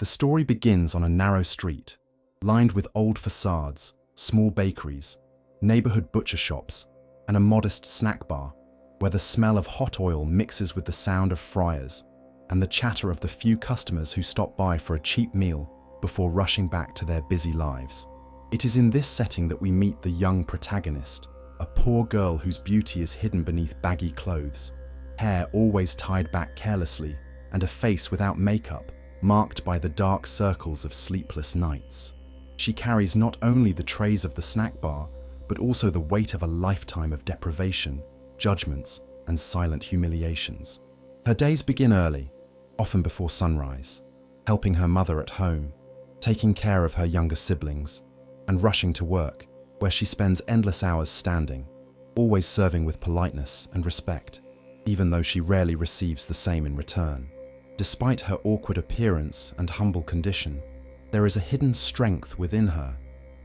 The story begins on a narrow street, lined with old facades, small bakeries, neighborhood butcher shops, and a modest snack bar, where the smell of hot oil mixes with the sound of fryers and the chatter of the few customers who stop by for a cheap meal before rushing back to their busy lives. It is in this setting that we meet the young protagonist, a poor girl whose beauty is hidden beneath baggy clothes, hair always tied back carelessly, and a face without makeup, marked by the dark circles of sleepless nights. She carries not only the trays of the snack bar, but also the weight of a lifetime of deprivation, judgments, and silent humiliations. Her days begin early, often before sunrise, helping her mother at home, taking care of her younger siblings, and rushing to work, where she spends endless hours standing, always serving with politeness and respect, even though she rarely receives the same in return. Despite her awkward appearance and humble condition, there is a hidden strength within her,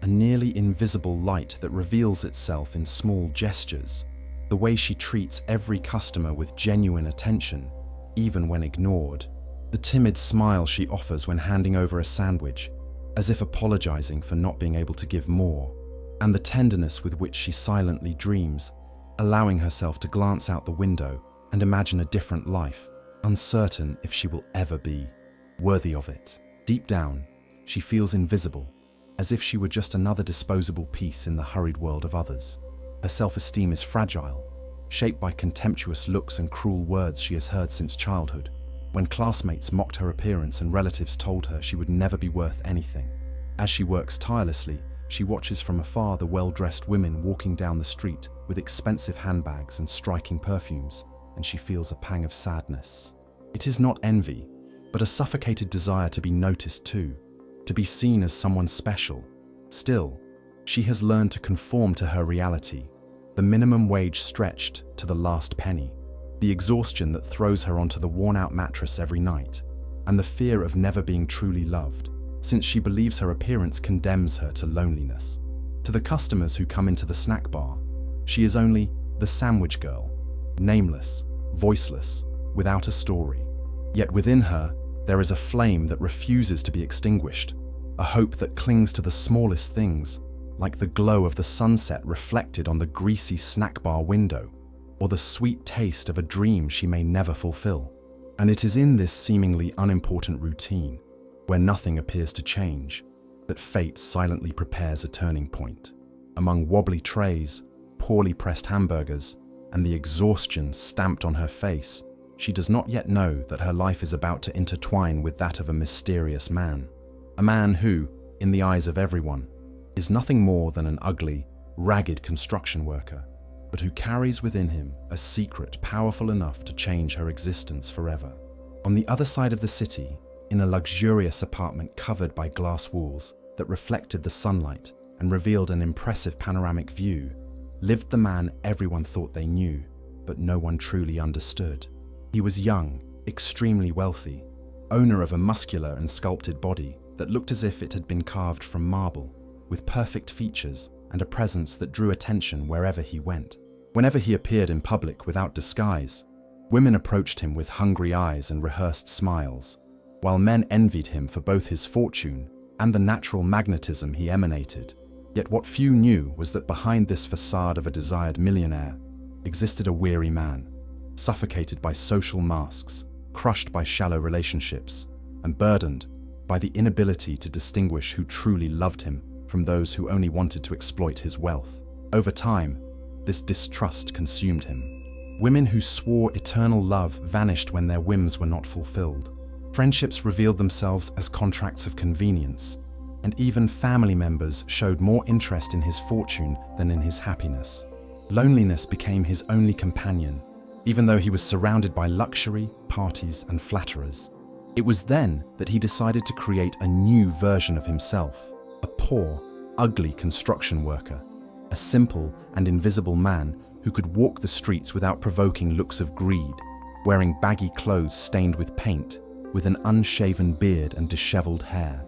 a nearly invisible light that reveals itself in small gestures, the way she treats every customer with genuine attention, even when ignored, the timid smile she offers when handing over a sandwich, as if apologizing for not being able to give more, and the tenderness with which she silently dreams, allowing herself to glance out the window and imagine a different life, uncertain if she will ever be worthy of it. Deep down, she feels invisible, as if she were just another disposable piece in the hurried world of others. Her self-esteem is fragile, shaped by contemptuous looks and cruel words she has heard since childhood, when classmates mocked her appearance and relatives told her she would never be worth anything. As she works tirelessly, she watches from afar the well-dressed women walking down the street with expensive handbags and striking perfumes, and she feels a pang of sadness. It is not envy, but a suffocated desire to be noticed too, to be seen as someone special. Still, she has learned to conform to her reality, the minimum wage stretched to the last penny, the exhaustion that throws her onto the worn-out mattress every night, and the fear of never being truly loved, since she believes her appearance condemns her to loneliness. To the customers who come into the snack bar, she is only the sandwich girl, nameless, voiceless, without a story. Yet within her, there is a flame that refuses to be extinguished, a hope that clings to the smallest things, like the glow of the sunset reflected on the greasy snack bar window, or the sweet taste of a dream she may never fulfill. And it is in this seemingly unimportant routine, where nothing appears to change, that fate silently prepares a turning point. Among wobbly trays, poorly pressed hamburgers, and the exhaustion stamped on her face, she does not yet know that her life is about to intertwine with that of a mysterious man. A man who, in the eyes of everyone, is nothing more than an ugly, ragged construction worker, but who carries within him a secret powerful enough to change her existence forever. On the other side of the city, in a luxurious apartment covered by glass walls that reflected the sunlight and revealed an impressive panoramic view, lived the man everyone thought they knew, but no one truly understood. He was young, extremely wealthy, owner of a muscular and sculpted body that looked as if it had been carved from marble, with perfect features and a presence that drew attention wherever he went. Whenever he appeared in public without disguise, women approached him with hungry eyes and rehearsed smiles, while men envied him for both his fortune and the natural magnetism he emanated. Yet what few knew was that behind this facade of a desired millionaire existed a weary man, suffocated by social masks, crushed by shallow relationships, and burdened by the inability to distinguish who truly loved him from those who only wanted to exploit his wealth. Over time, this distrust consumed him. Women who swore eternal love vanished when their whims were not fulfilled. Friendships revealed themselves as contracts of convenience, and even family members showed more interest in his fortune than in his happiness. Loneliness became his only companion, even though he was surrounded by luxury, parties, and flatterers. It was then that he decided to create a new version of himself, a poor, ugly construction worker, a simple and invisible man who could walk the streets without provoking looks of greed, wearing baggy clothes stained with paint, with an unshaven beard and disheveled hair.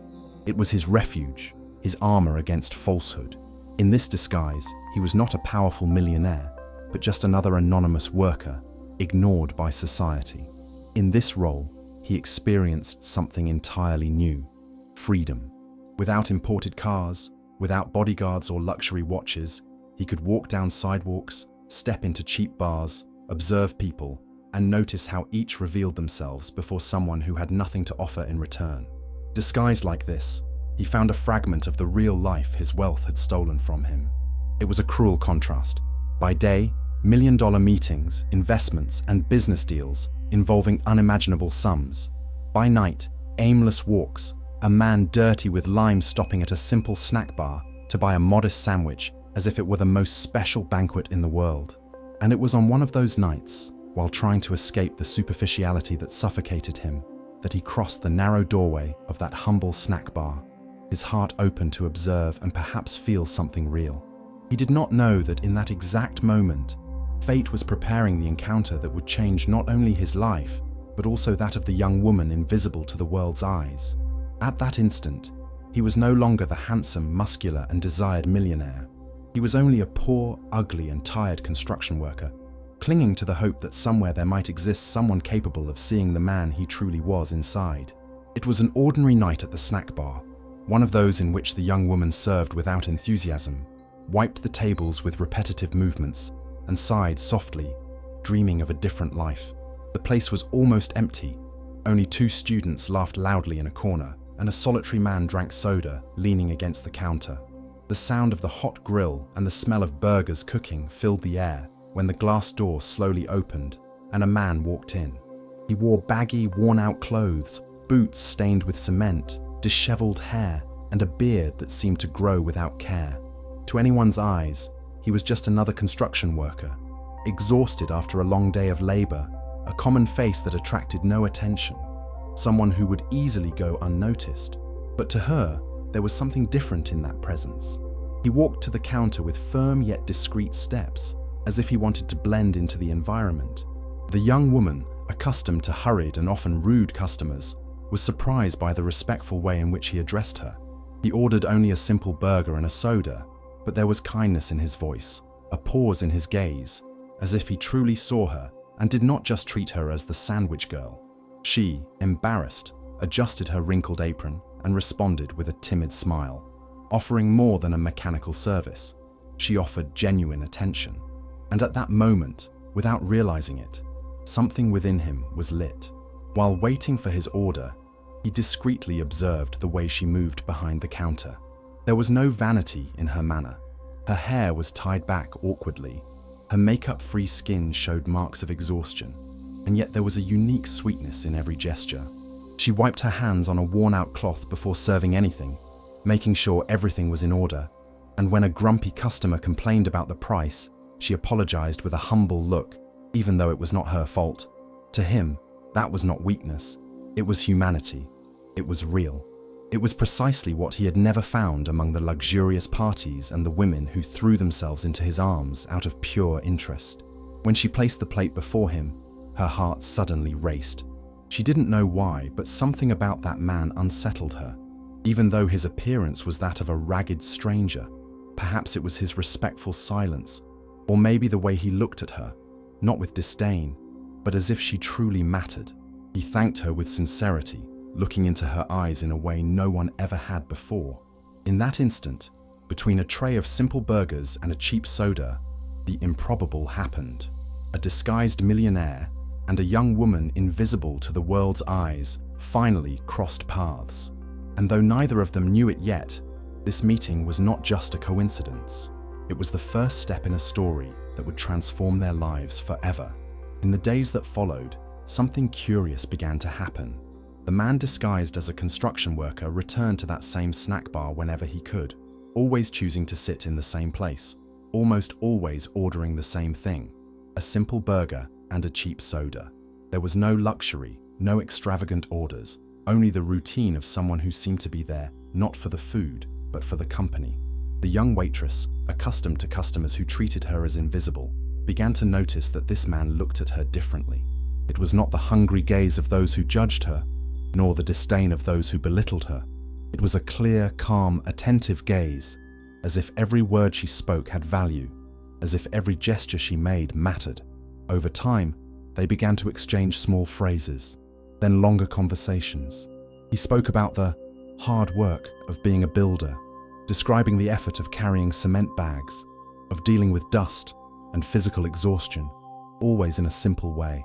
It was his refuge, his armor against falsehood. In this disguise, he was not a powerful millionaire, but just another anonymous worker, ignored by society. In this role, he experienced something entirely new: freedom. Without imported cars, without bodyguards or luxury watches, he could walk down sidewalks, step into cheap bars, observe people, and notice how each revealed themselves before someone who had nothing to offer in return. Disguised like this, he found a fragment of the real life his wealth had stolen from him. It was a cruel contrast. By day, million-dollar meetings, investments, and business deals involving unimaginable sums. By night, aimless walks, a man dirty with lime stopping at a simple snack bar to buy a modest sandwich as if it were the most special banquet in the world. And it was on one of those nights, while trying to escape the superficiality that suffocated him, that he crossed the narrow doorway of that humble snack bar, his heart open to observe and perhaps feel something real. He did not know that in that exact moment, fate was preparing the encounter that would change not only his life, but also that of the young woman invisible to the world's eyes. At that instant, he was no longer the handsome, muscular, and desired millionaire. He was only a poor, ugly, and tired construction worker, clinging to the hope that somewhere there might exist someone capable of seeing the man he truly was inside. It was an ordinary night at the snack bar, one of those in which the young woman served without enthusiasm, wiped the tables with repetitive movements, and sighed softly, dreaming of a different life. The place was almost empty. Only 2 students laughed loudly in a corner, and a solitary man drank soda, leaning against the counter. The sound of the hot grill and the smell of burgers cooking filled the air when the glass door slowly opened and a man walked in. He wore baggy, worn-out clothes, boots stained with cement, disheveled hair, and a beard that seemed to grow without care. To anyone's eyes, he was just another construction worker, exhausted after a long day of labor, a common face that attracted no attention, someone who would easily go unnoticed. But to her, there was something different in that presence. He walked to the counter with firm yet discreet steps, as if he wanted to blend into the environment. The young woman, accustomed to hurried and often rude customers, was surprised by the respectful way in which he addressed her. He ordered only a simple burger and a soda, but there was kindness in his voice, a pause in his gaze, as if he truly saw her and did not just treat her as the sandwich girl. She, embarrassed, adjusted her wrinkled apron and responded with a timid smile, offering more than a mechanical service. She offered genuine attention. And at that moment, without realizing it, something within him was lit. While waiting for his order, he discreetly observed the way she moved behind the counter. There was no vanity in her manner. Her hair was tied back awkwardly. Her makeup-free skin showed marks of exhaustion, and yet there was a unique sweetness in every gesture. She wiped her hands on a worn-out cloth before serving anything, making sure everything was in order, and when a grumpy customer complained about the price, she apologized with a humble look, even though it was not her fault. To him, that was not weakness. It was humanity. It was real. It was precisely what he had never found among the luxurious parties and the women who threw themselves into his arms out of pure interest. When she placed the plate before him, her heart suddenly raced. She didn't know why, but something about that man unsettled her. Even though his appearance was that of a ragged stranger, perhaps it was his respectful silence, or maybe the way he looked at her, not with disdain, but as if she truly mattered. He thanked her with sincerity, looking into her eyes in a way no one ever had before. In that instant, between a tray of simple burgers and a cheap soda, the improbable happened. A disguised millionaire and a young woman invisible to the world's eyes finally crossed paths. And though neither of them knew it yet, this meeting was not just a coincidence. It was the first step in a story that would transform their lives forever. In the days that followed, something curious began to happen. The man disguised as a construction worker returned to that same snack bar whenever he could, always choosing to sit in the same place, almost always ordering the same thing, a simple burger and a cheap soda. There was no luxury, no extravagant orders, only the routine of someone who seemed to be there not for the food, but for the company. The young waitress, accustomed to customers who treated her as invisible, began to notice that this man looked at her differently. It was not the hungry gaze of those who judged her, nor the disdain of those who belittled her. It was a clear, calm, attentive gaze, as if every word she spoke had value, as if every gesture she made mattered. Over time, they began to exchange small phrases. then longer conversations. He spoke about the hard work of being a builder, describing the effort of carrying cement bags, of dealing with dust and physical exhaustion, always in a simple way,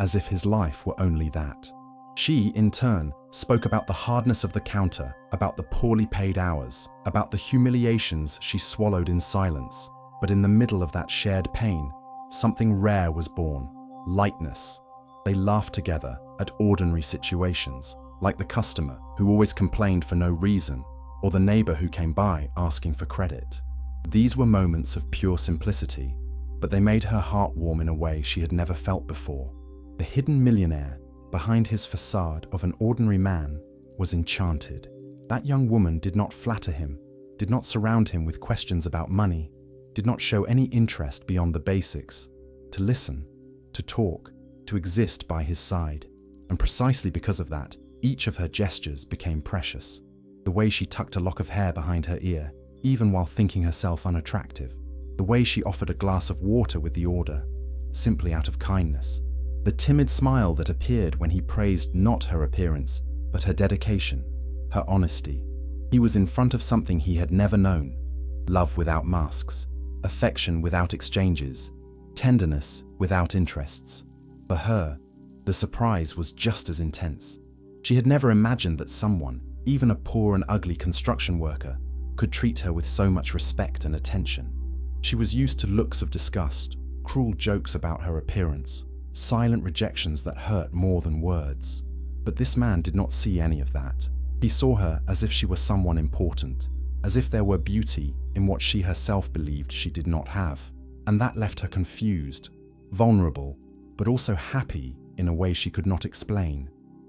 as if his life were only that. She, in turn, spoke about the hardness of the counter, about the poorly paid hours, about the humiliations she swallowed in silence. But in the middle of that shared pain, something rare was born: lightness. They laughed together at ordinary situations, like the customer who always complained for no reason, or the neighbor who came by asking for credit. These were moments of pure simplicity, but they made her heart warm in a way she had never felt before. The hidden millionaire behind his facade of an ordinary man was enchanted. That young woman did not flatter him, did not surround him with questions about money, did not show any interest beyond the basics: to listen, to talk, to exist by his side. And precisely because of that, each of her gestures became precious. The way she tucked a lock of hair behind her ear, even while thinking herself unattractive. The way she offered a glass of water with the order, simply out of kindness. The timid smile that appeared when he praised not her appearance, but her dedication, her honesty. He was in front of something he had never known: love without masks, affection without exchanges, tenderness without interests. For her, the surprise was just as intense. She had never imagined that someone, even a poor and ugly construction worker, could treat her with so much respect and attention. She was used to looks of disgust, cruel jokes about her appearance, silent rejections that hurt more than words. But this man did not see any of that. He saw her as if she were someone important, as if there were beauty in what she herself believed she did not have. And that left her confused, vulnerable, but also happy in a way she could not explain.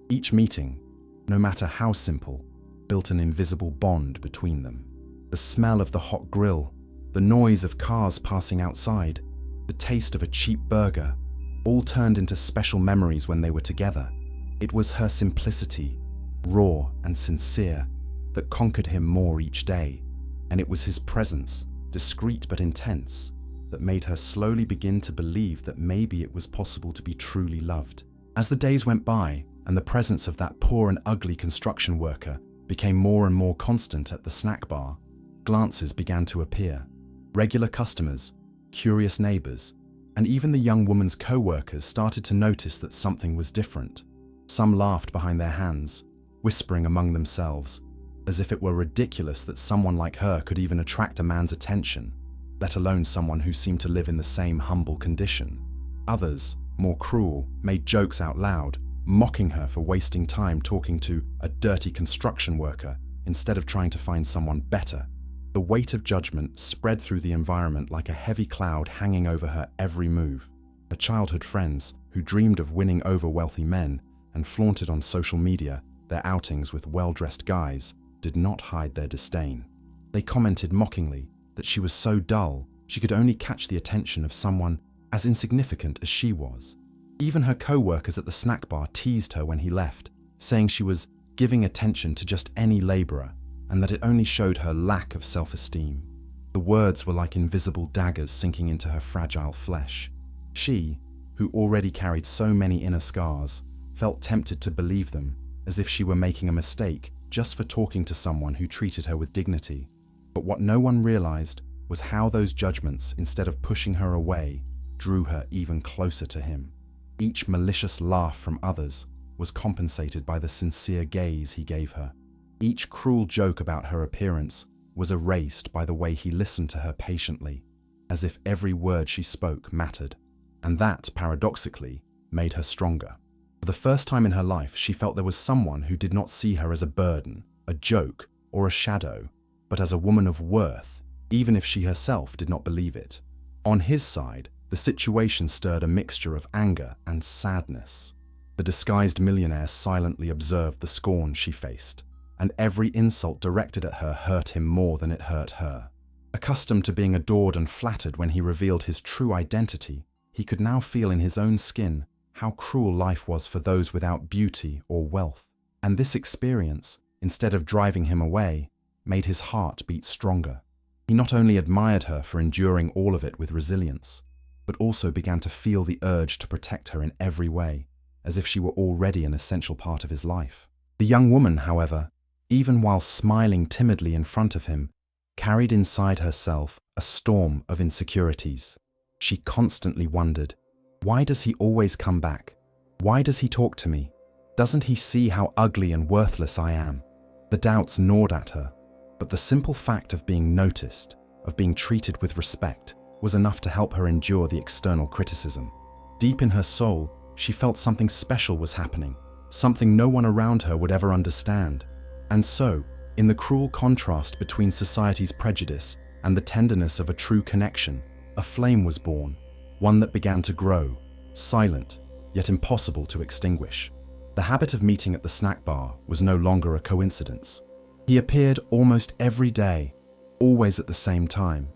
Each meeting, no matter how simple, built an invisible bond between them. The smell of the hot grill, the noise of cars passing outside, the taste of a cheap burger, all turned into special memories when they were together. It was her simplicity, raw and sincere, that conquered him more each day, and it was his presence, discreet but intense, that made her slowly begin to believe that maybe it was possible to be truly loved. As the days went by, and the presence of that poor and ugly construction worker became more and more constant at the snack bar, glances began to appear. Regular customers, curious neighbors, and even the young woman's co-workers started to notice that something was different. Some laughed behind their hands, whispering among themselves, as if it were ridiculous that someone like her could even attract a man's attention, let alone someone who seemed to live in the same humble condition. Others, more cruel, made jokes out loud, mocking her for wasting time talking to a dirty construction worker instead of trying to find someone better. The weight of judgment spread through the environment like a heavy cloud hanging over her every move. Her childhood friends, who dreamed of winning over wealthy men and flaunted on social media their outings with well-dressed guys, did not hide their disdain. They commented mockingly that she was so dull she could only catch the attention of someone as insignificant as she was. Even her co-workers at the snack bar teased her when he left, saying she was giving attention to just any laborer, and that it only showed her lack of self-esteem. The words were like invisible daggers sinking into her fragile flesh. She, who already carried so many inner scars, felt tempted to believe them, as if she were making a mistake just for talking to someone who treated her with dignity. But what no one realized was how those judgments, instead of pushing her away, drew her even closer to him. Each malicious laugh from others was compensated by the sincere gaze he gave her. Each cruel joke about her appearance was erased by the way he listened to her patiently, as if every word she spoke mattered. And that, paradoxically, made her stronger. For the first time in her life, she felt there was someone who did not see her as a burden, a joke, or a shadow, but as a woman of worth, even if she herself did not believe it. On his side, the situation stirred a mixture of anger and sadness. The disguised millionaire silently observed the scorn she faced, and every insult directed at her hurt him more than it hurt her. Accustomed to being adored and flattered when he revealed his true identity, he could now feel in his own skin how cruel life was for those without beauty or wealth. And this experience, instead of driving him away, made his heart beat stronger. He not only admired her for enduring all of it with resilience, but also began to feel the urge to protect her in every way, as if she were already an essential part of his life. The young woman, however, even while smiling timidly in front of him, carried inside herself a storm of insecurities. She constantly wondered, why does he always come back? Why does he talk to me? Doesn't he see how ugly and worthless I am? The doubts gnawed at her, but the simple fact of being noticed, of being treated with respect, was enough to help her endure the external criticism. Deep in her soul, she felt something special was happening, something no one around her would ever understand. And so, in the cruel contrast between society's prejudice and the tenderness of a true connection, a flame was born, one that began to grow, silent, yet impossible to extinguish. The habit of meeting at the snack bar was no longer a coincidence. He appeared almost every day, always at the same time,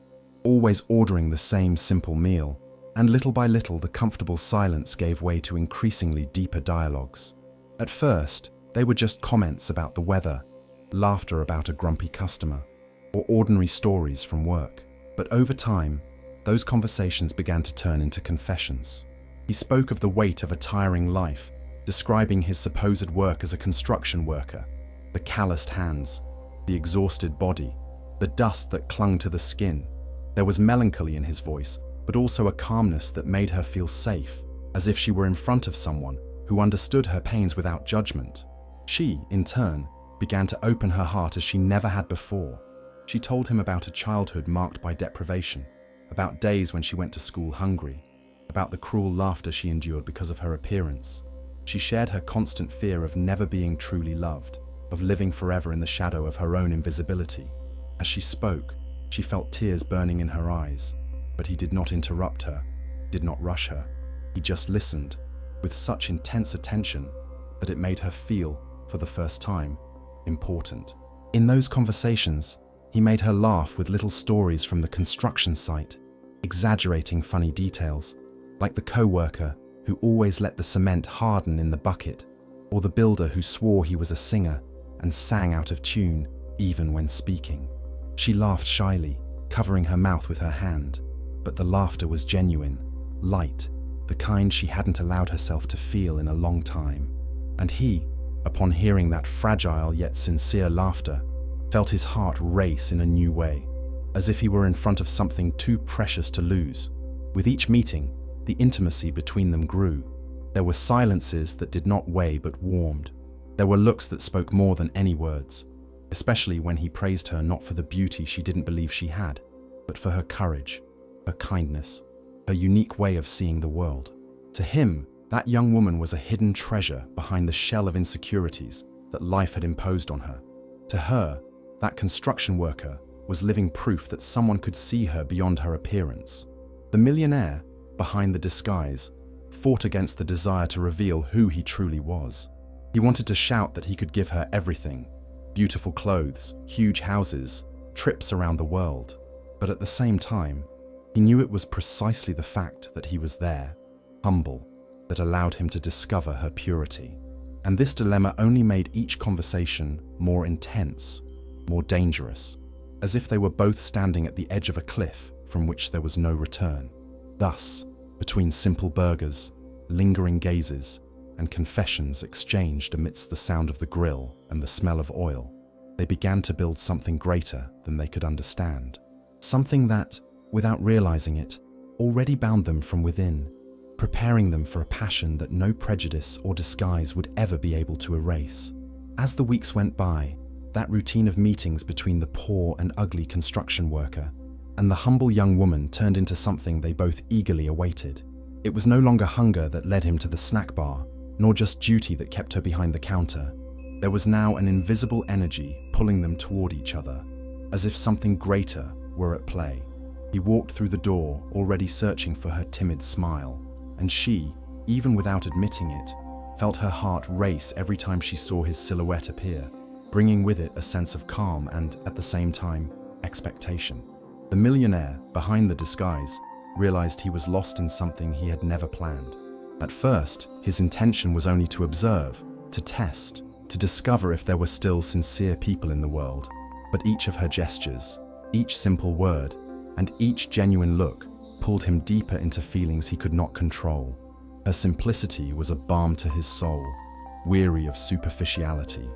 always ordering the same simple meal, and little by little the comfortable silence gave way to increasingly deeper dialogues. At first, they were just comments about the weather, laughter about a grumpy customer, or ordinary stories from work. But over time, those conversations began to turn into confessions. He spoke of the weight of a tiring life, describing his supposed work as a construction worker, the calloused hands, the exhausted body, the dust that clung to the skin. There was melancholy in his voice, but also a calmness that made her feel safe, as if she were in front of someone who understood her pains without judgment. She, in turn, began to open her heart as she never had before. She told him about a childhood marked by deprivation, about days when she went to school hungry, about the cruel laughter she endured because of her appearance. She shared her constant fear of never being truly loved, of living forever in the shadow of her own invisibility. As she spoke, she felt tears burning in her eyes, but he did not interrupt her, did not rush her. He just listened, with such intense attention that it made her feel, for the first time, important. In those conversations, he made her laugh with little stories from the construction site, exaggerating funny details, like the co-worker who always let the cement harden in the bucket, or the builder who swore he was a singer and sang out of tune even when speaking. She laughed shyly, covering her mouth with her hand, but the laughter was genuine, light, the kind she hadn't allowed herself to feel in a long time. And he, upon hearing that fragile yet sincere laughter, felt his heart race in a new way, as if he were in front of something too precious to lose. With each meeting, the intimacy between them grew. There were silences that did not weigh but warmed. There were looks that spoke more than any words, especially when he praised her not for the beauty she didn't believe she had, but for her courage, her kindness, her unique way of seeing the world. To him, that young woman was a hidden treasure behind the shell of insecurities that life had imposed on her. To her, that construction worker was living proof that someone could see her beyond her appearance. The millionaire, behind the disguise, fought against the desire to reveal who he truly was. He wanted to shout that he could give her everything: beautiful clothes, huge houses, trips around the world. But at the same time, he knew it was precisely the fact that he was there, humble, that allowed him to discover her purity. And this dilemma only made each conversation more intense, more dangerous, as if they were both standing at the edge of a cliff from which there was no return. Thus, between simple burgers, lingering gazes, and confessions exchanged amidst the sound of the grill and the smell of oil, they began to build something greater than they could understand. Something that, without realizing it, already bound them from within, preparing them for a passion that no prejudice or disguise would ever be able to erase. As the weeks went by, that routine of meetings between the poor and ugly construction worker and the humble young woman turned into something they both eagerly awaited. It was no longer hunger that led him to the snack bar, nor just duty that kept her behind the counter. There was now an invisible energy pulling them toward each other, as if something greater were at play. He walked through the door, already searching for her timid smile, and she, even without admitting it, felt her heart race every time she saw his silhouette appear, bringing with it a sense of calm and, at the same time, expectation. The millionaire, behind the disguise, realized he was lost in something he had never planned. At first, his intention was only to observe, to test, to discover if there were still sincere people in the world. But each of her gestures, each simple word, and each genuine look pulled him deeper into feelings he could not control. Her simplicity was a balm to his soul, weary of superficiality.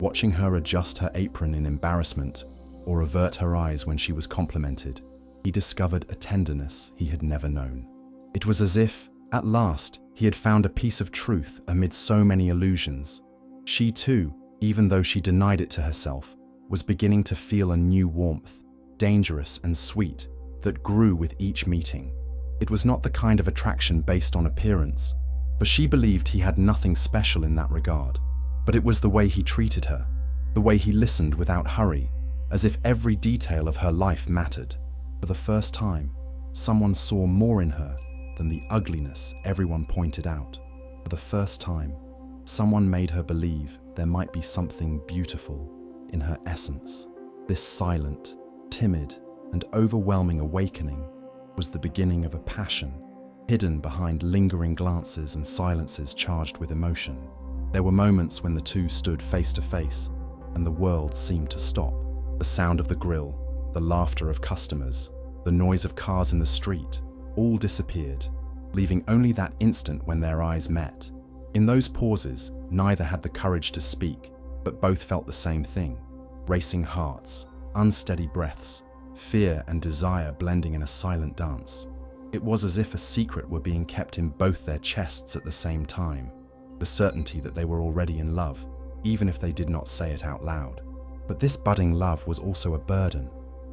Watching her adjust her apron in embarrassment or avert her eyes when she was complimented, he discovered a tenderness he had never known. It was as if, at last, he had found a piece of truth amid so many illusions. She too, even though she denied it to herself, was beginning to feel a new warmth, dangerous and sweet, that grew with each meeting. It was not the kind of attraction based on appearance, for she believed he had nothing special in that regard. But it was the way he treated her, the way he listened without hurry, as if every detail of her life mattered. For the first time, someone saw more in her than the ugliness everyone pointed out. For the first time, someone made her believe there might be something beautiful in her essence. This silent, timid, and overwhelming awakening was the beginning of a passion, hidden behind lingering glances and silences charged with emotion. There were moments when the two stood face to face, and the world seemed to stop. The sound of the grill, the laughter of customers, the noise of cars in the street, all disappeared, leaving only that instant when their eyes met. In those pauses, neither had the courage to speak, but both felt the same thing: racing hearts, unsteady breaths, fear and desire blending in a silent dance. It was as if a secret were being kept in both their chests at the same time, the certainty that they were already in love, even if they did not say it out loud. But this budding love was also a burden.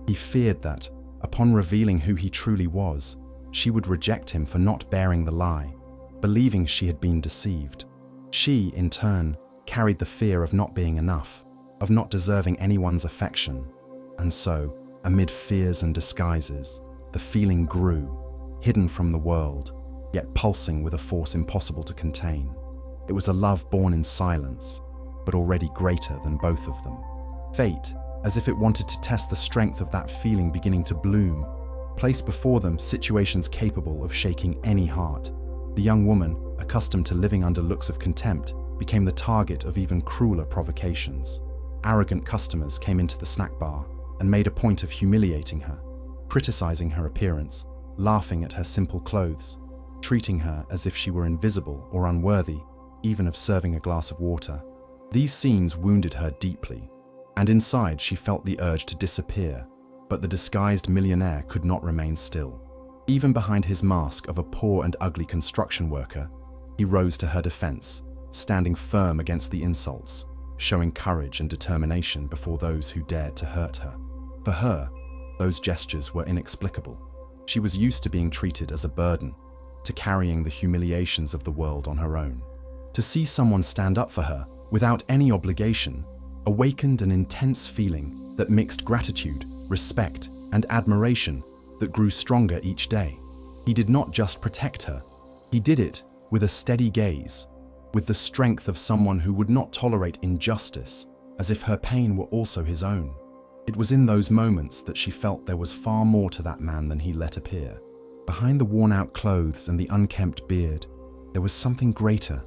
He feared that, upon revealing who he truly was, she would reject him for not bearing the lie, believing she had been deceived. She, in turn, carried the fear of not being enough, of not deserving anyone's affection. And so, amid fears and disguises, the feeling grew, hidden from the world, yet pulsing with a force impossible to contain. It was a love born in silence, but already greater than both of them. Fate, as if it wanted to test the strength of that feeling beginning to bloom, placed before them situations capable of shaking any heart. The young woman, accustomed to living under looks of contempt, became the target of even crueler provocations. Arrogant customers came into the snack bar and made a point of humiliating her, criticizing her appearance, laughing at her simple clothes, treating her as if she were invisible or unworthy, even of serving a glass of water. These scenes wounded her deeply, and inside she felt the urge to disappear, but the disguised millionaire could not remain still. Even behind his mask of a poor and ugly construction worker, he rose to her defense, standing firm against the insults, showing courage and determination before those who dared to hurt her. For her, those gestures were inexplicable. She was used to being treated as a burden, to carrying the humiliations of the world on her own. To see someone stand up for her, without any obligation, awakened an intense feeling that mixed gratitude, respect, and admiration that grew stronger each day. He did not just protect her, he did it with a steady gaze, with the strength of someone who would not tolerate injustice, as if her pain were also his own. It was in those moments that she felt there was far more to that man than he let appear. Behind the worn-out clothes and the unkempt beard, there was something greater,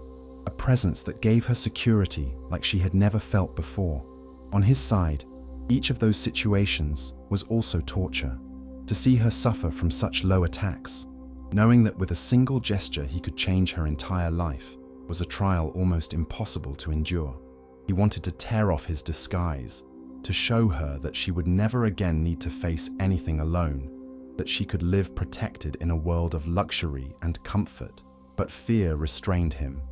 a presence that gave her security like she had never felt before. On his side, each of those situations was also torture. To see her suffer from such low attacks, knowing that with a single gesture he could change her entire life, was a trial almost impossible to endure. He wanted to tear off his disguise, to show her that she would never again need to face anything alone, that she could live protected in a world of luxury and comfort. But fear restrained him.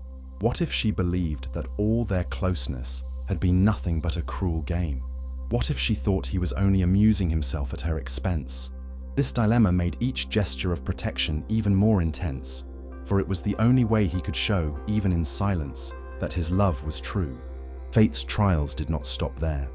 What if she believed that all their closeness had been nothing but a cruel game? What if she thought he was only amusing himself at her expense? This dilemma made each gesture of protection even more intense, for it was the only way he could show, even in silence, that his love was true. Fate's trials did not stop there.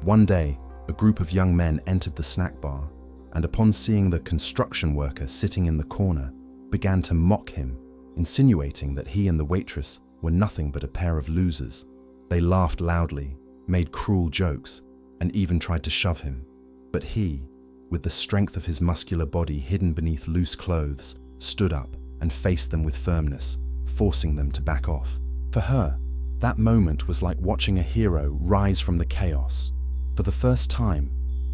One day, a group of young men entered the snack bar, and upon seeing the construction worker sitting in the corner, began to mock him, insinuating that he and the waitress were nothing but a pair of losers. They laughed loudly, made cruel jokes, and even tried to shove him. But he, with the strength of his muscular body hidden beneath loose clothes, stood up and faced them with firmness, forcing them to back off. For her, that moment was like watching a hero rise from the chaos. For the first time,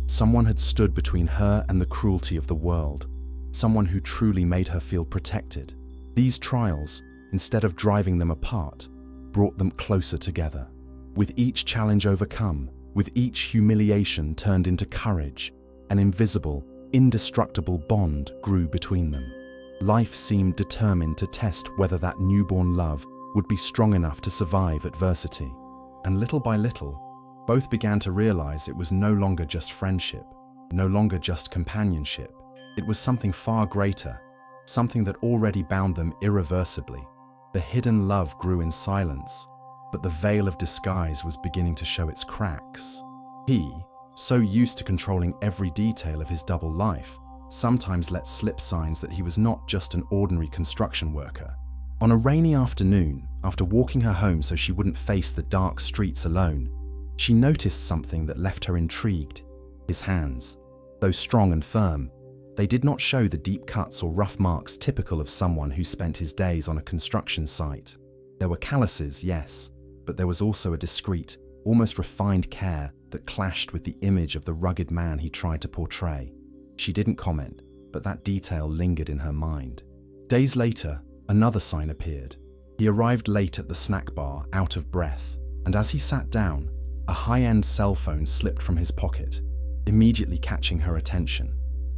someone had stood between her and the cruelty of the world, someone who truly made her feel protected. These trials, instead of driving them apart, brought them closer together. With each challenge overcome, with each humiliation turned into courage, an invisible, indestructible bond grew between them. Life seemed determined to test whether that newborn love would be strong enough to survive adversity. And little by little, both began to realize it was no longer just friendship, no longer just companionship. It was something far greater, something that already bound them irreversibly. The hidden love grew in silence, but the veil of disguise was beginning to show its cracks. He, so used to controlling every detail of his double life, sometimes let slip signs that he was not just an ordinary construction worker. On a rainy afternoon, after walking her home so she wouldn't face the dark streets alone, she noticed something that left her intrigued. His hands, though strong and firm, they did not show the deep cuts or rough marks typical of someone who spent his days on a construction site. There were calluses, yes, but there was also a discreet, almost refined care that clashed with the image of the rugged man he tried to portray. She didn't comment, but that detail lingered in her mind. Days later, another sign appeared. He arrived late at the snack bar, out of breath, and as he sat down, a high-end cell phone slipped from his pocket, immediately catching her attention.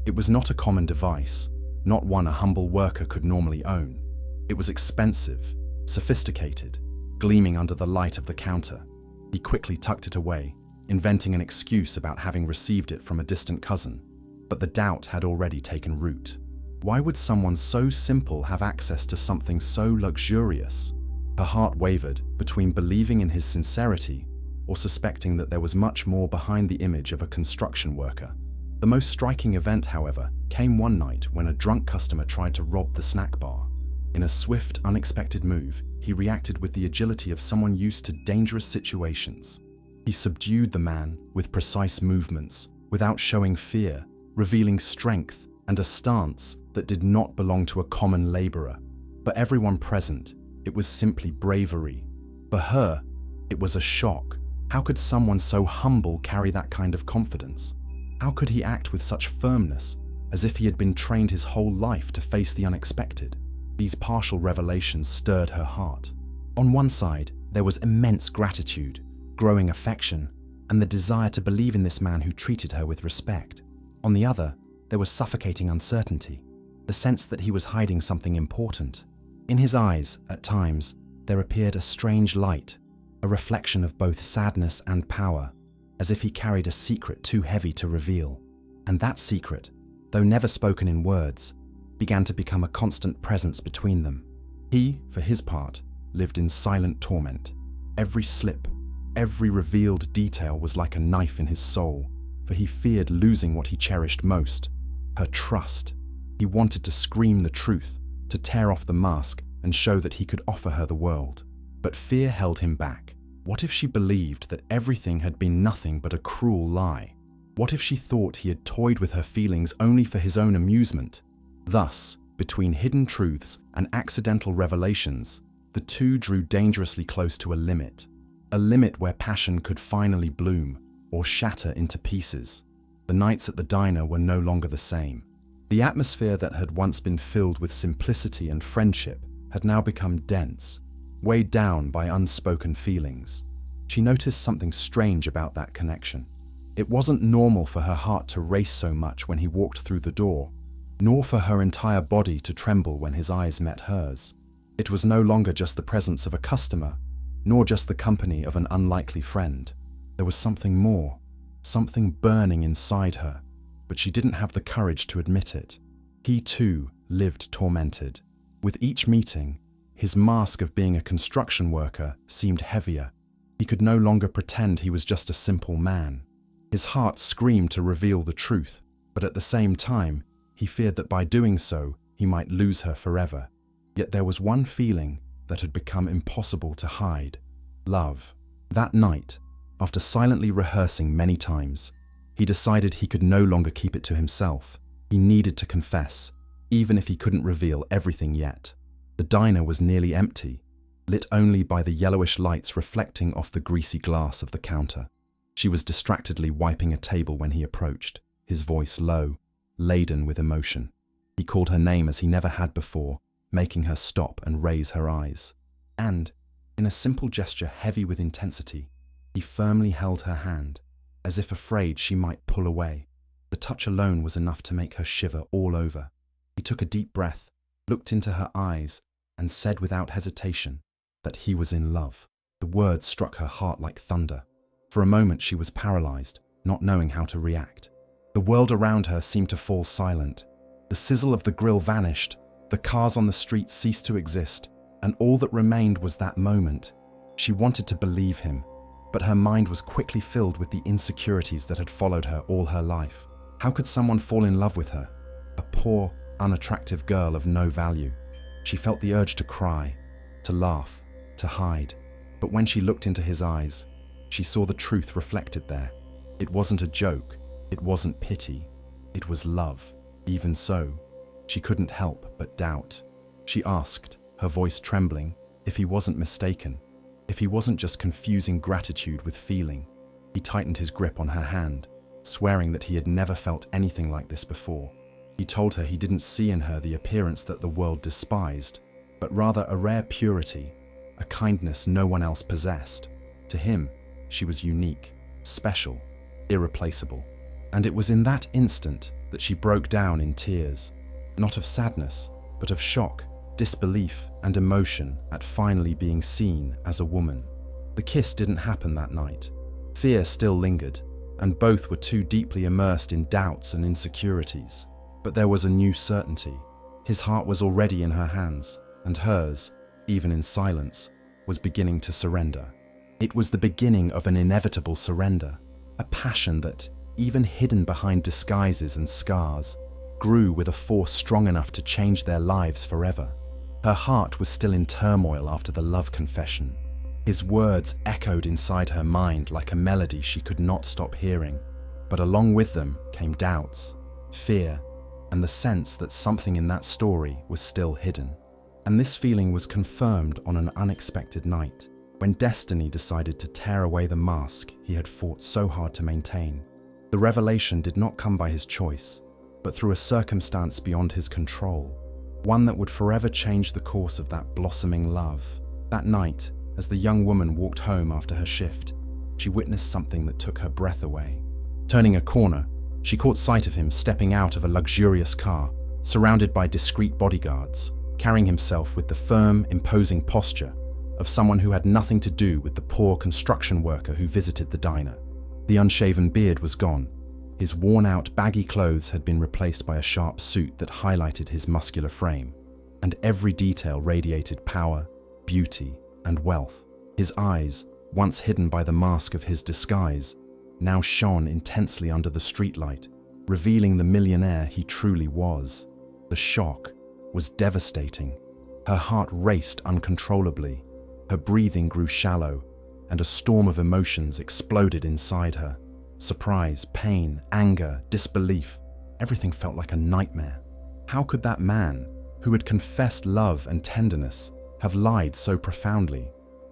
It was not a common device, not one a humble worker could normally own. It was expensive, sophisticated, gleaming under the light of the counter. He quickly tucked it away, inventing an excuse about having received it from a distant cousin. But the doubt had already taken root. Why would someone so simple have access to something so luxurious? Her heart wavered between believing in his sincerity or suspecting that there was much more behind the image of a construction worker. The most striking event, however, came one night when a drunk customer tried to rob the snack bar. In a swift, unexpected move, he reacted with the agility of someone used to dangerous situations. He subdued the man with precise movements, without showing fear, revealing strength and a stance that did not belong to a common laborer. For everyone present, it was simply bravery. For her, it was a shock. How could someone so humble carry that kind of confidence? How could he act with such firmness, as if he had been trained his whole life to face the unexpected? These partial revelations stirred her heart. On one side, there was immense gratitude, growing affection, and the desire to believe in this man who treated her with respect. On the other, there was suffocating uncertainty, the sense that he was hiding something important. In his eyes, at times, there appeared a strange light, a reflection of both sadness and power, as if he carried a secret too heavy to reveal. And that secret, though never spoken in words, began to become a constant presence between them. He, for his part, lived in silent torment. Every slip, every revealed detail was like a knife in his soul, for he feared losing what he cherished most, her trust. He wanted to scream the truth, to tear off the mask and show that he could offer her the world. But fear held him back. What if she believed that everything had been nothing but a cruel lie? What if she thought he had toyed with her feelings only for his own amusement? Thus, between hidden truths and accidental revelations, the two drew dangerously close to a limit where passion could finally bloom or shatter into pieces. The nights at the diner were no longer the same. The atmosphere that had once been filled with simplicity and friendship had now become dense, weighed down by unspoken feelings. She noticed something strange about that connection. It wasn't normal for her heart to race so much when he walked through the door, nor for her entire body to tremble when his eyes met hers. It was no longer just the presence of a customer, nor just the company of an unlikely friend. There was something more, something burning inside her, but she didn't have the courage to admit it. He too lived tormented. With each meeting, his mask of being a construction worker seemed heavier. He could no longer pretend he was just a simple man. His heart screamed to reveal the truth, but at the same time, he feared that by doing so, he might lose her forever. Yet there was one feeling that had become impossible to hide: love. That night, after silently rehearsing many times, he decided he could no longer keep it to himself. He needed to confess, even if he couldn't reveal everything yet. The diner was nearly empty, lit only by the yellowish lights reflecting off the greasy glass of the counter. She was distractedly wiping a table when he approached, his voice low, laden with emotion. He called her name as he never had before, making her stop and raise her eyes. And, in a simple gesture heavy with intensity, he firmly held her hand, as if afraid she might pull away. The touch alone was enough to make her shiver all over. He took a deep breath, looked into her eyes, and said without hesitation that he was in love. The words struck her heart like thunder. For a moment she was paralyzed, not knowing how to react. The world around her seemed to fall silent. The sizzle of the grill vanished, the cars on the street ceased to exist, and all that remained was that moment. She wanted to believe him, but her mind was quickly filled with the insecurities that had followed her all her life. How could someone fall in love with her? A poor, unattractive girl of no value. She felt the urge to cry, to laugh, to hide. But when she looked into his eyes, she saw the truth reflected there. It wasn't a joke, it wasn't pity, it was love. Even so, she couldn't help but doubt. She asked, her voice trembling, if he wasn't mistaken, if he wasn't just confusing gratitude with feeling. He tightened his grip on her hand, swearing that he had never felt anything like this before. He told her he didn't see in her the appearance that the world despised, but rather a rare purity, a kindness no one else possessed. To him, she was unique, special, irreplaceable. And it was in that instant that she broke down in tears, not of sadness, but of shock, disbelief, and emotion at finally being seen as a woman. The kiss didn't happen that night. Fear still lingered, and both were too deeply immersed in doubts and insecurities. But there was a new certainty. His heart was already in her hands, and hers, even in silence, was beginning to surrender. It was the beginning of an inevitable surrender, a passion that, even hidden behind disguises and scars, grew with a force strong enough to change their lives forever. Her heart was still in turmoil after the love confession. His words echoed inside her mind like a melody she could not stop hearing, but along with them came doubts, fear, and the sense that something in that story was still hidden. And this feeling was confirmed on an unexpected night, when destiny decided to tear away the mask he had fought so hard to maintain. The revelation did not come by his choice, but through a circumstance beyond his control, one that would forever change the course of that blossoming love. That night, as the young woman walked home after her shift, she witnessed something that took her breath away. Turning a corner, she caught sight of him stepping out of a luxurious car, surrounded by discreet bodyguards, carrying himself with the firm, imposing posture of someone who had nothing to do with the poor construction worker who visited the diner. The unshaven beard was gone. His worn-out, baggy clothes had been replaced by a sharp suit that highlighted his muscular frame, and every detail radiated power, beauty, and wealth. His eyes, once hidden by the mask of his disguise, now shone intensely under the streetlight, revealing the millionaire he truly was. The shock was devastating. Her heart raced uncontrollably, her breathing grew shallow, and a storm of emotions exploded inside her. Surprise, pain, anger, disbelief, everything felt like a nightmare. How could that man, who had confessed love and tenderness, have lied so profoundly?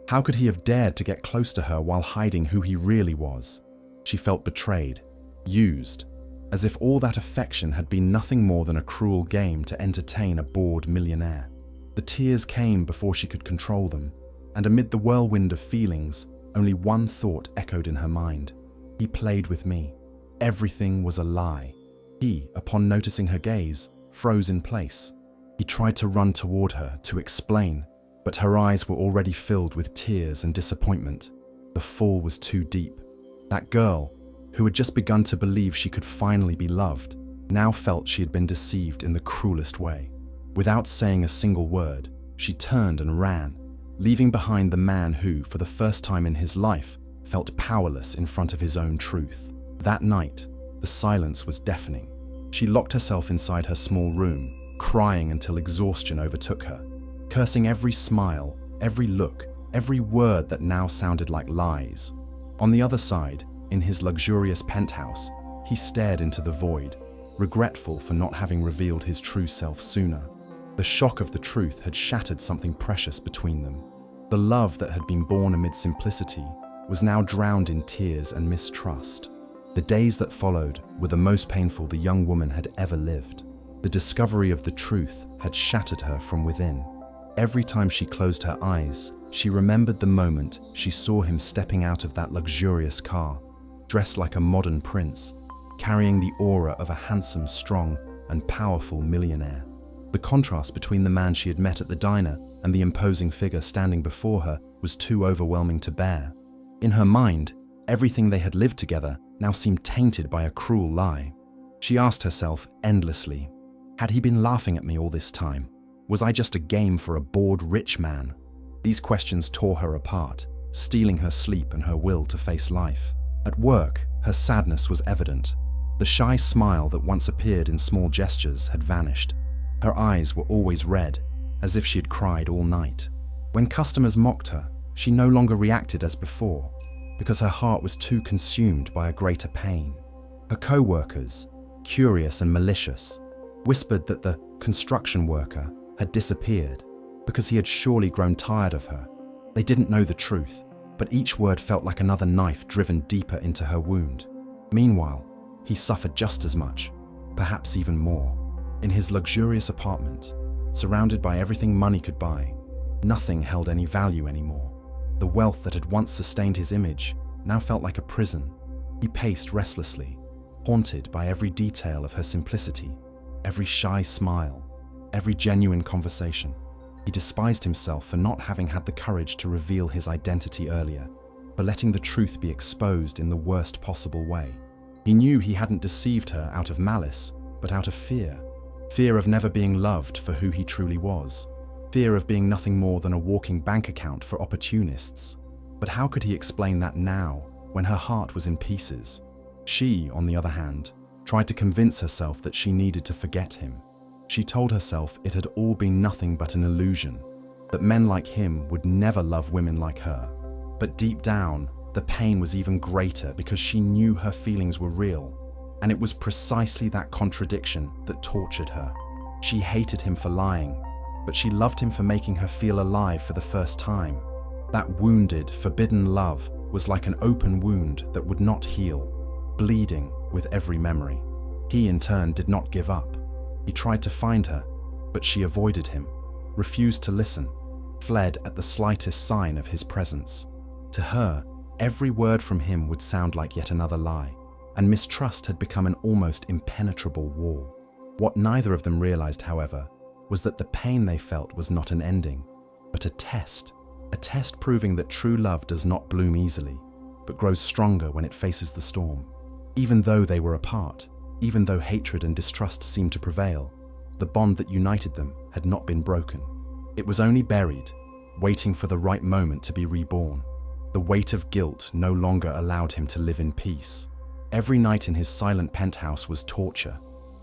How could he have dared to get close to her while hiding who he really was? She felt betrayed, used, as if all that affection had been nothing more than a cruel game to entertain a bored millionaire. The tears came before she could control them, and amid the whirlwind of feelings, only one thought echoed in her mind. He played with me. Everything was a lie. He, upon noticing her gaze, froze in place. He tried to run toward her, to explain, but her eyes were already filled with tears and disappointment. The fall was too deep. That girl, who had just begun to believe she could finally be loved, now felt she had been deceived in the cruelest way. Without saying a single word, she turned and ran, leaving behind the man who, for the first time in his life, felt powerless in front of his own truth. That night, the silence was deafening. She locked herself inside her small room, crying until exhaustion overtook her, cursing every smile, every look, every word that now sounded like lies. On the other side, in his luxurious penthouse, he stared into the void, regretful for not having revealed his true self sooner. The shock of the truth had shattered something precious between them. The love that had been born amid simplicity was now drowned in tears and mistrust. The days that followed were the most painful the young woman had ever lived. The discovery of the truth had shattered her from within. Every time she closed her eyes, she remembered the moment she saw him stepping out of that luxurious car, dressed like a modern prince, carrying the aura of a handsome, strong, and powerful millionaire. The contrast between the man she had met at the diner and the imposing figure standing before her was too overwhelming to bear. In her mind, everything they had lived together now seemed tainted by a cruel lie. She asked herself endlessly, had he been laughing at me all this time? Was I just a game for a bored rich man? These questions tore her apart, stealing her sleep and her will to face life. At work, her sadness was evident. The shy smile that once appeared in small gestures had vanished. Her eyes were always red, as if she had cried all night. When customers mocked her, she no longer reacted as before, because her heart was too consumed by a greater pain. Her co-workers, curious and malicious, whispered that the construction worker had disappeared because he had surely grown tired of her. They didn't know the truth, but each word felt like another knife driven deeper into her wound. Meanwhile, he suffered just as much, perhaps even more. In his luxurious apartment, surrounded by everything money could buy, nothing held any value anymore. The wealth that had once sustained his image now felt like a prison. He paced restlessly, haunted by every detail of her simplicity, every shy smile, every genuine conversation. He despised himself for not having had the courage to reveal his identity earlier, for letting the truth be exposed in the worst possible way. He knew he hadn't deceived her out of malice, but out of fear. Fear of never being loved for who he truly was. Fear of being nothing more than a walking bank account for opportunists. But how could he explain that now, when her heart was in pieces? She, on the other hand, tried to convince herself that she needed to forget him. She told herself it had all been nothing but an illusion, that men like him would never love women like her. But deep down, the pain was even greater because she knew her feelings were real, and it was precisely that contradiction that tortured her. She hated him for lying, but she loved him for making her feel alive for the first time. That wounded, forbidden love was like an open wound that would not heal, bleeding with every memory. He, in turn, did not give up. He tried to find her, but she avoided him, refused to listen, fled at the slightest sign of his presence. To her, every word from him would sound like yet another lie, and mistrust had become an almost impenetrable wall. What neither of them realized, however, was that the pain they felt was not an ending, but a test proving that true love does not bloom easily, but grows stronger when it faces the storm. Even though they were apart, even though hatred and distrust seemed to prevail, the bond that united them had not been broken. It was only buried, waiting for the right moment to be reborn. The weight of guilt no longer allowed him to live in peace. Every night in his silent penthouse was torture,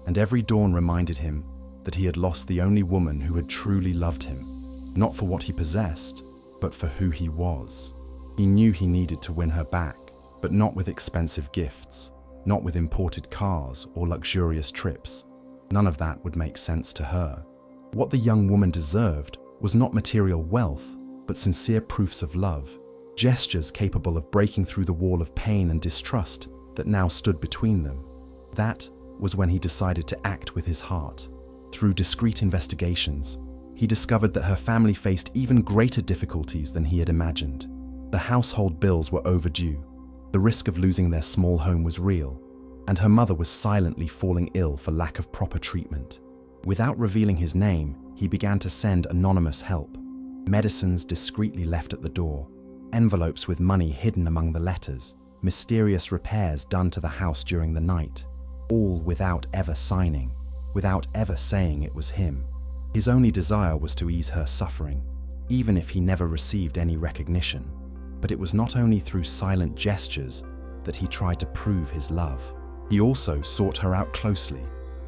and every dawn reminded him that he had lost the only woman who had truly loved him, not for what he possessed, but for who he was. He knew he needed to win her back, but not with expensive gifts, not with imported cars or luxurious trips. None of that would make sense to her. What the young woman deserved was not material wealth, but sincere proofs of love, gestures capable of breaking through the wall of pain and distrust that now stood between them. That was when he decided to act with his heart. Through discreet investigations, he discovered that her family faced even greater difficulties than he had imagined. The household bills were overdue, the risk of losing their small home was real, and her mother was silently falling ill for lack of proper treatment. Without revealing his name, he began to send anonymous help, medicines discreetly left at the door, envelopes with money hidden among the letters, mysterious repairs done to the house during the night, all without ever signing, without ever saying it was him. His only desire was to ease her suffering, even if he never received any recognition. But it was not only through silent gestures that he tried to prove his love. He also sought her out closely,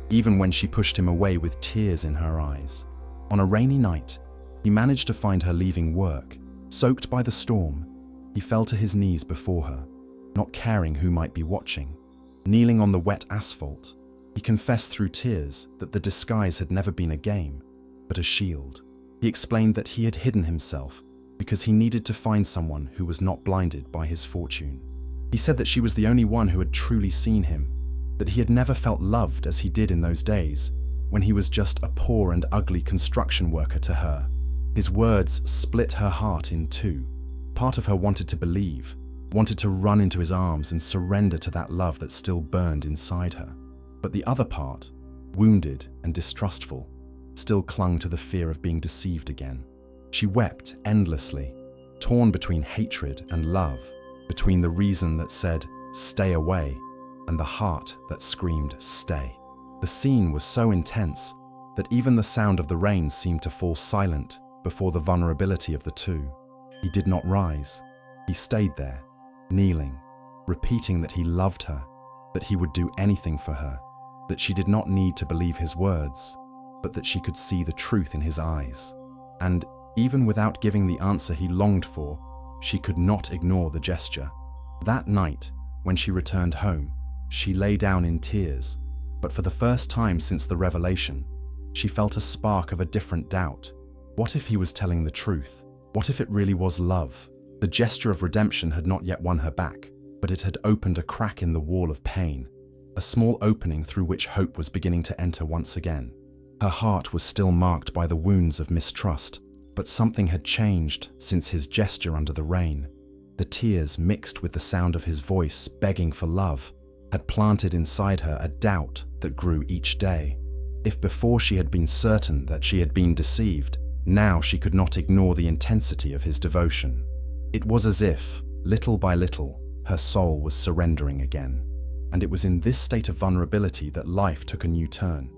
even when she pushed him away with tears in her eyes. On a rainy night, he managed to find her leaving work. Soaked by the storm, he fell to his knees before her, not caring who might be watching. Kneeling on the wet asphalt, he confessed through tears that the disguise had never been a game, but a shield. He explained that he had hidden himself because he needed to find someone who was not blinded by his fortune. He said that she was the only one who had truly seen him, that he had never felt loved as he did in those days, when he was just a poor and ugly construction worker to her. His words split her heart in two. Part of her wanted to believe, wanted to run into his arms and surrender to that love that still burned inside her. But the other part, wounded and distrustful, still clung to the fear of being deceived again. She wept endlessly, torn between hatred and love, between the reason that said, "Stay away," and the heart that screamed, "Stay." The scene was so intense that even the sound of the rain seemed to fall silent before the vulnerability of the two. He did not rise. He stayed there, kneeling, repeating that he loved her, that he would do anything for her, that she did not need to believe his words, but that she could see the truth in his eyes. And even without giving the answer he longed for, she could not ignore the gesture. That night, when she returned home, she lay down in tears, but for the first time since the revelation, she felt a spark of a different doubt. What if he was telling the truth? What if it really was love? The gesture of redemption had not yet won her back, but it had opened a crack in the wall of pain, a small opening through which hope was beginning to enter once again. Her heart was still marked by the wounds of mistrust, but something had changed since his gesture under the rain. The tears mixed with the sound of his voice begging for love had planted inside her a doubt that grew each day. If before she had been certain that she had been deceived, now she could not ignore the intensity of his devotion. It was as if, little by little, her soul was surrendering again. And it was in this state of vulnerability that life took a new turn.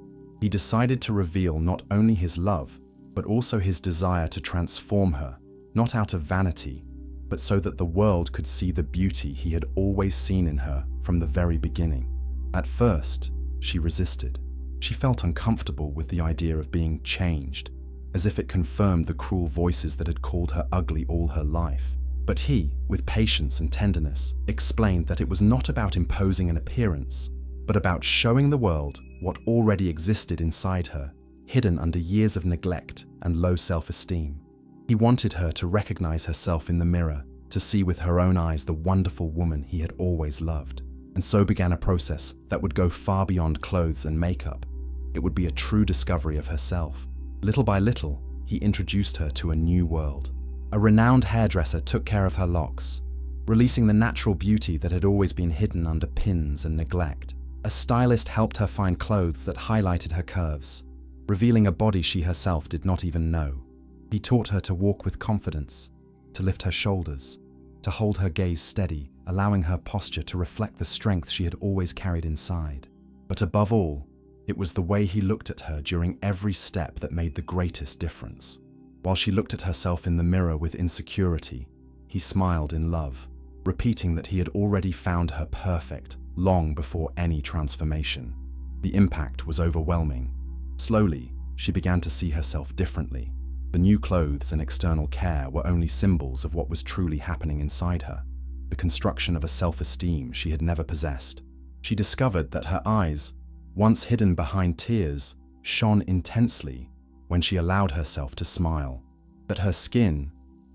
He decided to reveal not only his love, but also his desire to transform her, not out of vanity, but so that the world could see the beauty he had always seen in her from the very beginning. At first, she resisted. She felt uncomfortable with the idea of being changed, as if it confirmed the cruel voices that had called her ugly all her life. But he, with patience and tenderness, explained that it was not about imposing an appearance, but about showing the world what already existed inside her, hidden under years of neglect and low self-esteem. He wanted her to recognize herself in the mirror, to see with her own eyes the wonderful woman he had always loved. And so began a process that would go far beyond clothes and makeup. It would be a true discovery of herself. Little by little, he introduced her to a new world. A renowned hairdresser took care of her locks, releasing the natural beauty that had always been hidden under pins and neglect. A stylist helped her find clothes that highlighted her curves, revealing a body she herself did not even know. He taught her to walk with confidence, to lift her shoulders, to hold her gaze steady, allowing her posture to reflect the strength she had always carried inside. But above all, it was the way he looked at her during every step that made the greatest difference. While she looked at herself in the mirror with insecurity, he smiled in love, repeating that he had already found her perfect long before any transformation. The impact was overwhelming. Slowly, she began to see herself differently. The new clothes and external care were only symbols of what was truly happening inside her, the construction of a self-esteem she had never possessed. She discovered that her eyes, once hidden behind tears, shone intensely when she allowed herself to smile, that her skin,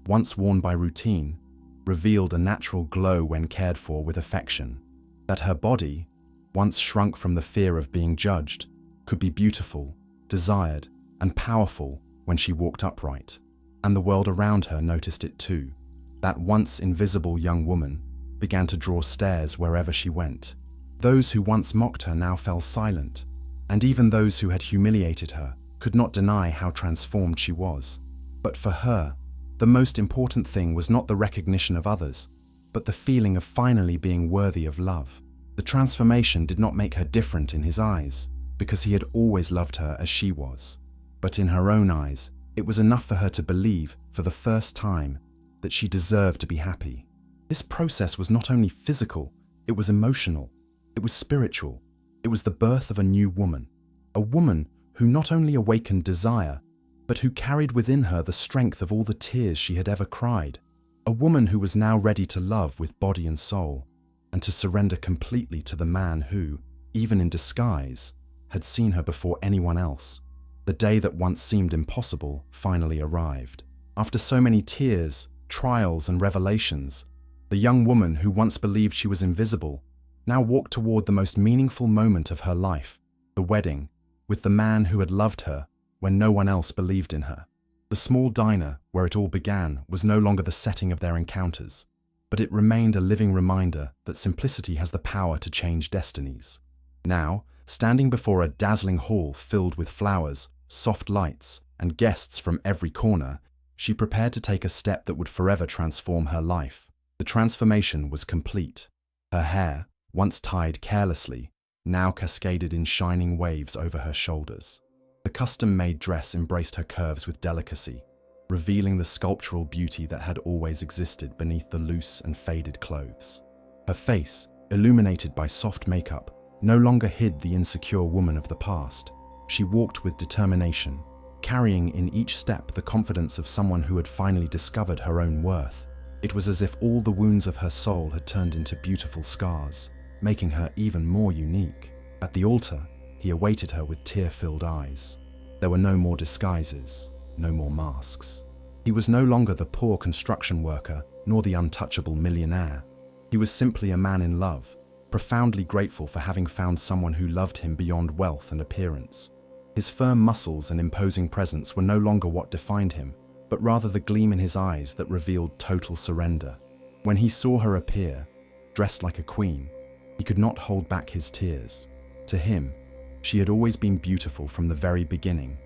once worn by routine, revealed a natural glow when cared for with affection, that her body, once shrunk from the fear of being judged, could be beautiful, desired, and powerful when she walked upright. And the world around her noticed it too. That once invisible young woman began to draw stares wherever she went. Those who once mocked her now fell silent, and even those who had humiliated her could not deny how transformed she was. But for her, the most important thing was not the recognition of others, but the feeling of finally being worthy of love. The transformation did not make her different in his eyes, because he had always loved her as she was. But in her own eyes, it was enough for her to believe, for the first time, that she deserved to be happy. This process was not only physical, it was emotional, it was spiritual. It was the birth of a new woman, a woman who not only awakened desire, but who carried within her the strength of all the tears she had ever cried. A woman who was now ready to love with body and soul, and to surrender completely to the man who, even in disguise, had seen her before anyone else. The day that once seemed impossible finally arrived. After so many tears, trials, and revelations, the young woman who once believed she was invisible now walked toward the most meaningful moment of her life, the wedding, with the man who had loved her when no one else believed in her. The small diner where it all began was no longer the setting of their encounters, but it remained a living reminder that simplicity has the power to change destinies. Now, standing before a dazzling hall filled with flowers, soft lights, and guests from every corner, she prepared to take a step that would forever transform her life. The transformation was complete. Her hair, once tied carelessly, now cascaded in shining waves over her shoulders. The custom-made dress embraced her curves with delicacy, revealing the sculptural beauty that had always existed beneath the loose and faded clothes. Her face, illuminated by soft makeup, no longer hid the insecure woman of the past. She walked with determination, carrying in each step the confidence of someone who had finally discovered her own worth. It was as if all the wounds of her soul had turned into beautiful scars, making her even more unique. At the altar, he awaited her with tear-filled eyes. There were no more disguises, no more masks. He was no longer the poor construction worker, nor the untouchable millionaire. He was simply a man in love, profoundly grateful for having found someone who loved him beyond wealth and appearance. His firm muscles and imposing presence were no longer what defined him, but rather the gleam in his eyes that revealed total surrender. When he saw her appear, dressed like a queen, he could not hold back his tears. To him, she had always been beautiful from the very beginning,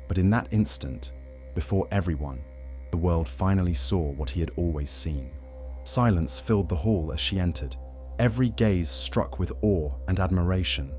but in that instant, before everyone, the world finally saw what he had always seen. Silence filled the hall as she entered, every gaze struck with awe and admiration.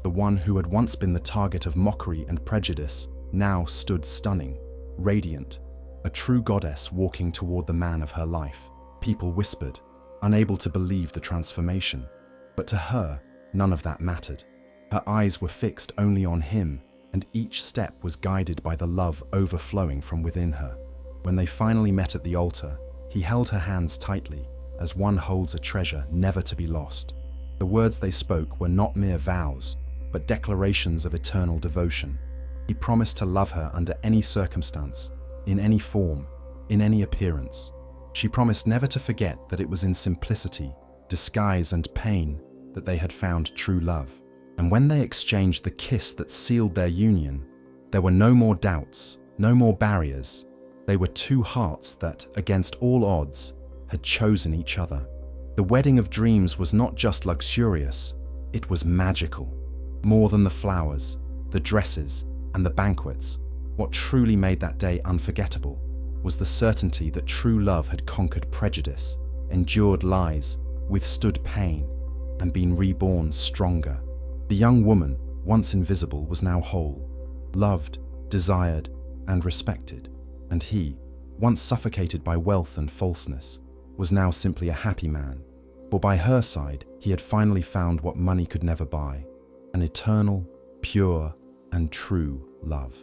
The one who had once been the target of mockery and prejudice now stood stunning, radiant, a true goddess walking toward the man of her life. People whispered, unable to believe the transformation. But to her, none of that mattered. Her eyes were fixed only on him, and each step was guided by the love overflowing from within her. When they finally met at the altar, he held her hands tightly, as one holds a treasure never to be lost. The words they spoke were not mere vows, but declarations of eternal devotion. He promised to love her under any circumstance, in any form, in any appearance. She promised never to forget that it was in simplicity, disguise, and pain that they had found true love. And when they exchanged the kiss that sealed their union, there were no more doubts, no more barriers. They were two hearts that, against all odds, had chosen each other. The wedding of dreams was not just luxurious, it was magical. More than the flowers, the dresses, and the banquets, what truly made that day unforgettable was the certainty that true love had conquered prejudice, endured lies, withstood pain, and been reborn stronger. The young woman, once invisible, was now whole, loved, desired, and respected. And he, once suffocated by wealth and falseness, was now simply a happy man. For by her side, he had finally found what money could never buy, an eternal, pure, and true love.